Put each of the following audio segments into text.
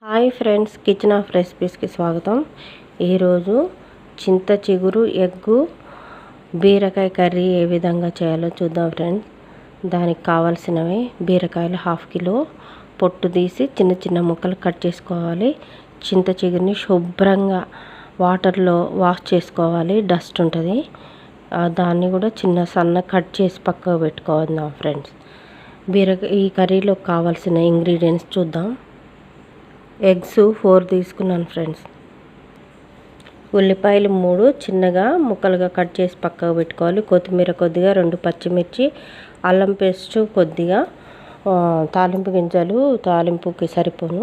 Hi friends, kitchen of రెసిపీస్కి స్వాగతం. ఈరోజు చింత చిగురు ఎగ్గు బీరకాయ కర్రీ ఏ విధంగా చేయాలో చూద్దాం ఫ్రెండ్స్. దానికి కావాల్సినవి బీరకాయలు 1/2 కిలో పొట్టు తీసి చిన్న చిన్న ముక్కలు కట్ చేసుకోవాలి. చింత చిగురిని శుభ్రంగా వాటర్లో వాష్ చేసుకోవాలి, డస్ట్ ఉంటుంది. దాన్ని కూడా సన్న కట్ చేసి పక్కకు పెట్టుకోవాలి ఫ్రెండ్స్. ఈ కర్రీలో కావాల్సిన ఇంగ్రీడియంట్స్ చూద్దాం. ఎగ్స్ 4 తీసుకున్నాను ఫ్రెండ్స్. ఉల్లిపాయలు 3 చిన్నగా ముక్కలుగా కట్ చేసి పక్కకు పెట్టుకోవాలి. కొత్తిమీర కొద్దిగా, 2 పచ్చిమిర్చి, అల్లం పేస్ట్ కొద్దిగా, తాలింపు గింజలు తాలింపుకి సరిపోను,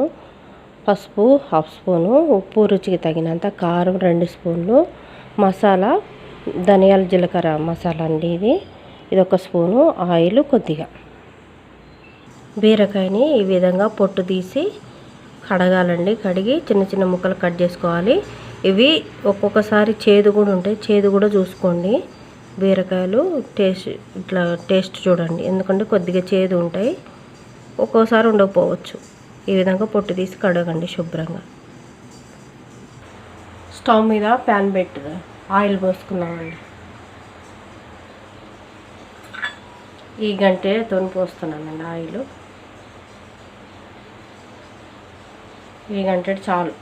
పసుపు 1/2 స్పూను, ఉప్పు రుచికి తగినంత, కారం 2 స్పూన్లు, మసాలా ధనియాల జీలకర్ర మసాలా అండి ఇది 1 స్పూను, ఆయిల్ కొద్దిగా. బీరకాయని ఈ విధంగా పొట్టు తీసి కడగాలండి. కడిగి చిన్న చిన్న ముక్కలు కట్ చేసుకోవాలి. ఇవి ఒక్కొక్కసారి చేదు కూడా ఉంటాయి, చేదు కూడా చూసుకోండి. బీరకాయలు టేస్ట్ చూడండి, ఎందుకంటే కొద్దిగా చేదు ఉంటాయి, ఒక్కోసారి ఉండకపోవచ్చు. ఈ విధంగా పొట్టు తీసి కడగండి శుభ్రంగా. స్టవ్ మీద ప్యాన్ పెట్టి ఆయిల్ పోసుకున్నామండి. ఈ గంటతో పోస్తున్నానండి ఆయిల్. ఈ గంట చాలు.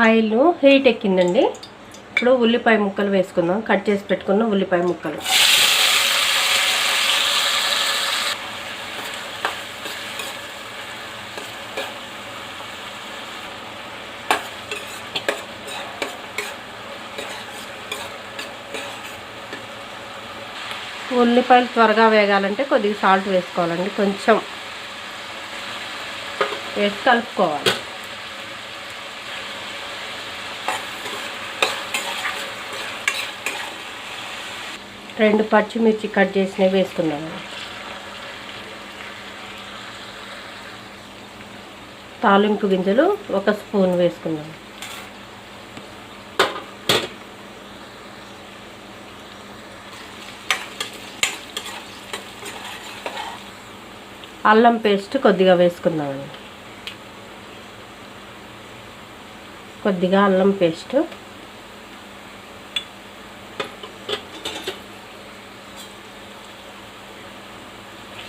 ఆయిల్ హీట్ ఎక్కిందండి. ఇప్పుడు ఉల్లిపాయ ముక్కలు వేసుకుందాం. కట్ చేసి పెట్టుకున్న ఉల్లిపాయ ముక్కలు. ఉల్లిపాయలు త్వరగా వేగాలంటే కొద్దిగా సాల్ట్ వేసుకోవాలండి. కొంచెం వేసి కలుపుకోవాలి. రెండు పచ్చిమిర్చి కట్ చేసినవి వేసుకున్నాను. తాలింపు గింజలు 1 స్పూన్ వేసుకున్నాను. అల్లం పేస్ట్ కొద్దిగా వేసుకుందామండి. కొద్దిగా అల్లం పేస్ట్,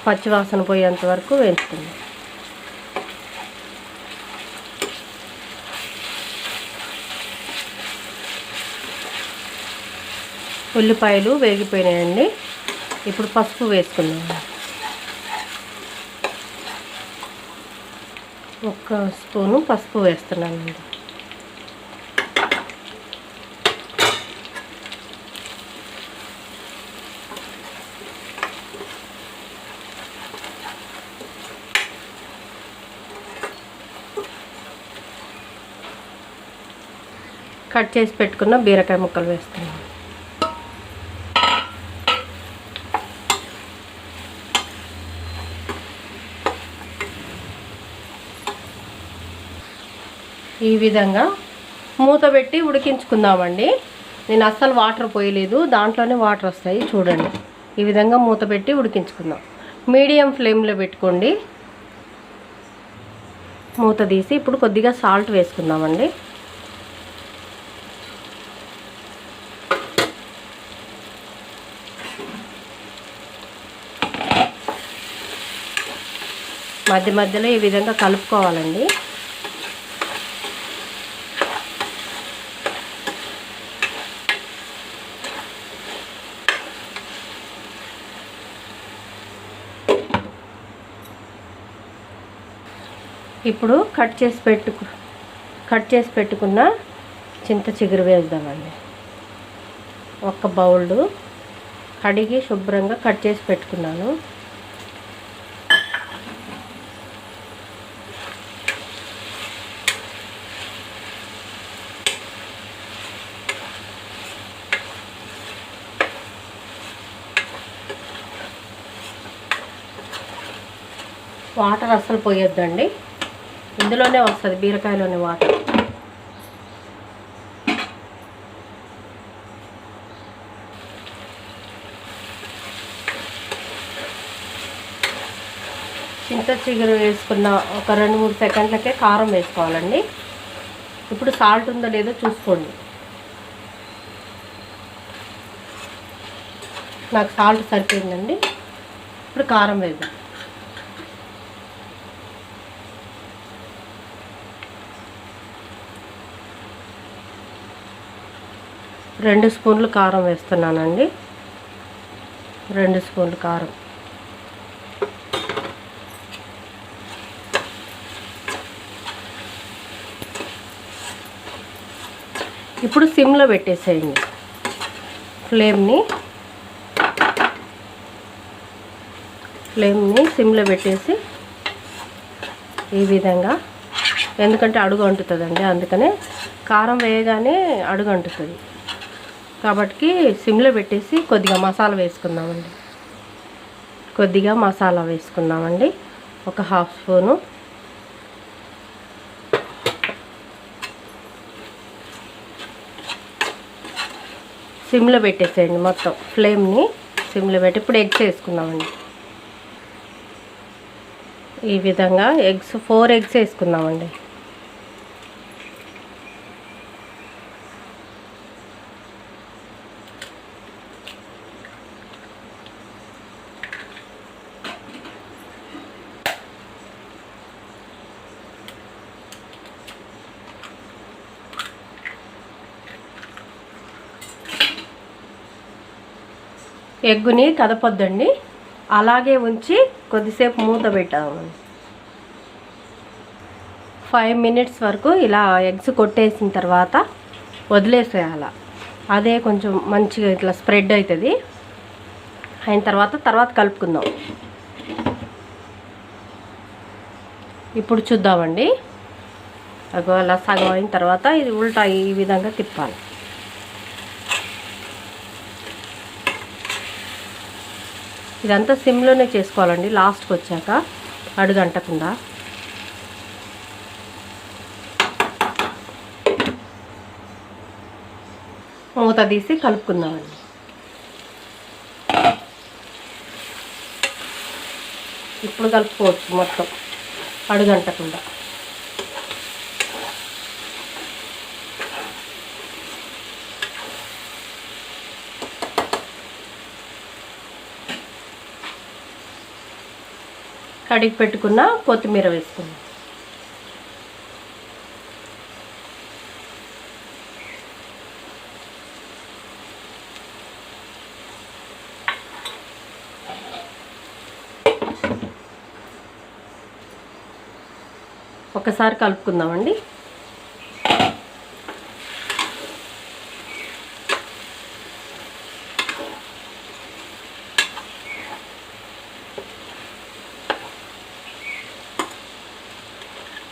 పచ్చివాసన పోయేంత వరకు వేసుకుందాం. ఉల్లిపాయలు వేగిపోయినాయండి. ఇప్పుడు పసుపు వేసుకుందాం. 1 స్పూను పసుపు వేస్తున్నానండి. కట్ చేసి పెట్టుకున్న బీరకాయ ముక్కలు వేస్తున్నాను. ఈ విధంగా మూత పెట్టి ఉడికించుకుందామండి. నేను అస్సలు వాటర్ పోయలేదు, దాంట్లోనే వాటర్ వస్తాయి చూడండి. ఈ విధంగా మూత పెట్టి ఉడికించుకుందాం. మీడియం ఫ్లేమ్లో పెట్టుకోండి. మూత తీసి ఇప్పుడు కొద్దిగా సాల్ట్ వేసుకుందామండి. మధ్య మధ్యలో ఈ విధంగా కలుపుకోవాలండి. ఇప్పుడు కట్ చేసి పెట్టుకున్న చింత చిగురు వేద్దామండి. 1 బౌల్ కడిగి శుభ్రంగా కట్ చేసి పెట్టుకున్నాను. వాటర్ అస్సలు పోయొద్దండి, ఇందులోనే వస్తుంది, బీరకాయలోనే వాటర్. చింత చిగురు వేసుకున్న ఒక 2-3 సెకండ్లకే కారం వేసుకోవాలండి. ఇప్పుడు సాల్ట్ ఉందో లేదో చూసుకోండి. నాకు సాల్ట్ సరిపోయిందండి. ఇప్పుడు కారం వేద్దాం. 2 స్పూన్లు కారం వేస్తున్నానండి. 2 స్పూన్లు కారం. ఇప్పుడు సిమ్లో పెట్టేసేయండి ఫ్లేమ్ని సిమ్లో పెట్టేసి ఈ విధంగా, ఎందుకంటే అడుగు అంటుతుందండి, అందుకనే కారం వేయగానే అడుగు అంటుతుంది కాబట్టి సిమ్లో పెట్టేసి కొద్దిగా మసాలా వేసుకుందామండి. ఒక 1/2 స్పూను. సిమ్లో పెట్టేసేయండి, మొత్తం ఫ్లేమ్ని సిమ్లో పెట్టి ఇప్పుడు ఎగ్స్ వేసుకుందామండి. ఈ విధంగా 4 ఎగ్స్ వేసుకుందామండి. ఎగ్గుని కదపొద్దండి, అలాగే ఉంచి కొద్దిసేపు మూత పెట్టామండి. 5 మినిట్స్ వరకు ఇలా ఎగ్స్ కొట్టేసిన తర్వాత వదిలేసేయాల. అదే కొంచెం మంచిగా ఇట్లా స్ప్రెడ్ అవుతుంది. అయిన తర్వాత కలుపుకుందాం. ఇప్పుడు చూద్దామండి. అగో అలా సగం అయిన తర్వాత ఇది ఉల్టా ఈ విధంగా తిప్పాలి. ఇదంతా సిమ్లోనే చేసుకోవాలండి, లాస్ట్కి వచ్చాక అడుగంటకుండా. మూత తీసి కలుపుకుందామండి. ఇప్పుడు కలుపుకోవచ్చు మొత్తం అడుగంటకుండా. కడిగి పెట్టుకున్న కొత్తిమీర వేసుకుందాం. ఒకసారి కలుపుకుందామండి.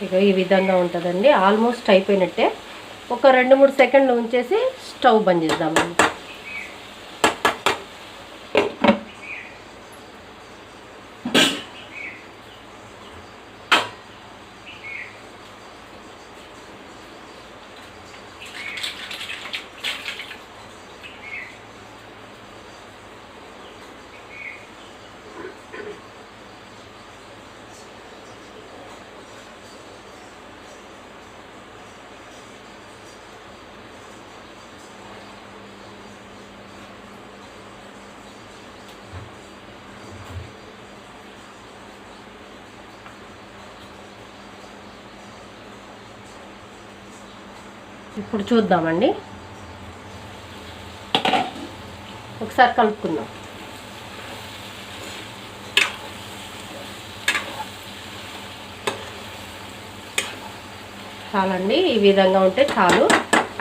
ఇక ఈ విధంగా ఉంటుందండి. ఆల్మోస్ట్ అయిపోయినట్టే. ఒక 2-3 సెకండ్లు ఉంచేసి స్టవ్ బంద్ చేద్దామండి. ఇప్పుడు చూద్దామండి. ఒకసారి కలుపుకుందాం. చాలండి, ఈ విధంగా ఉంటే చాలు.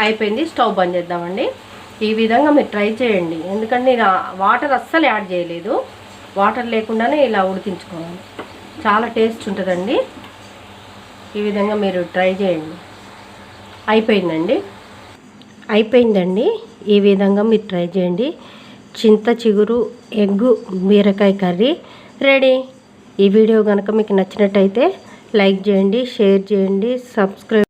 అయిపోయింది, స్టవ్ బంద్ చేద్దామండి. ఈ విధంగా మీరు ట్రై చేయండి, ఎందుకంటే నేను వాటర్ అస్సలు యాడ్ చేయలేదు. వాటర్ లేకుండానే ఇలా ఉడికించుకోవాలి, చాలా టేస్ట్ ఉంటుందండి. ఈ విధంగా మీరు ట్రై చేయండి. అయిపోయిందండి. ఈ విధంగా మీరు ట్రై చేయండి. చింత చిగురు ఎగ్గు బీరకాయ కర్రీ రెడీ. ఈ వీడియో కనుక మీకు నచ్చినట్టయితే లైక్ చేయండి, షేర్ చేయండి, సబ్స్క్రైబ్